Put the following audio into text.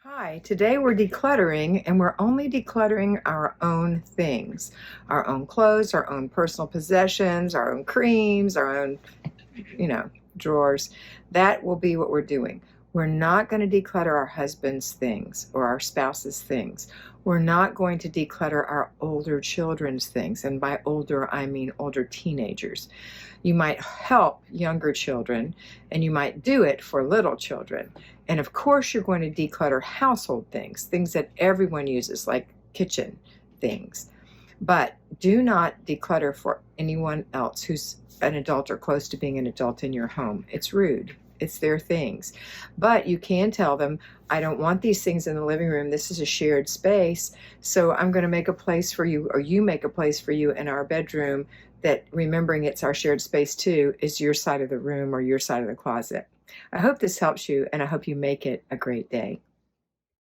Hi, today we're decluttering and we're only decluttering our own things, our own clothes, our own personal possessions, our own creams, our own, you know, drawers. That will be what we're doing. We're not going to declutter our husband's things or our spouse's things. We're not going to declutter our older children's things. And by older, I mean older teenagers. You might help younger children and you might do it for little children. And of course, you're going to declutter household things, things that everyone uses, like kitchen things. But do not declutter for anyone else who's an adult or close to being an adult in your home. It's rude. It's their things. But you can tell them, I don't want these things in the living room. This is a shared space. So I'm going to make a place for you, or you make a place for you in our bedroom that, remembering it's our shared space too, is your side of the room or your side of the closet. I hope this helps you, and I hope you make it a great day.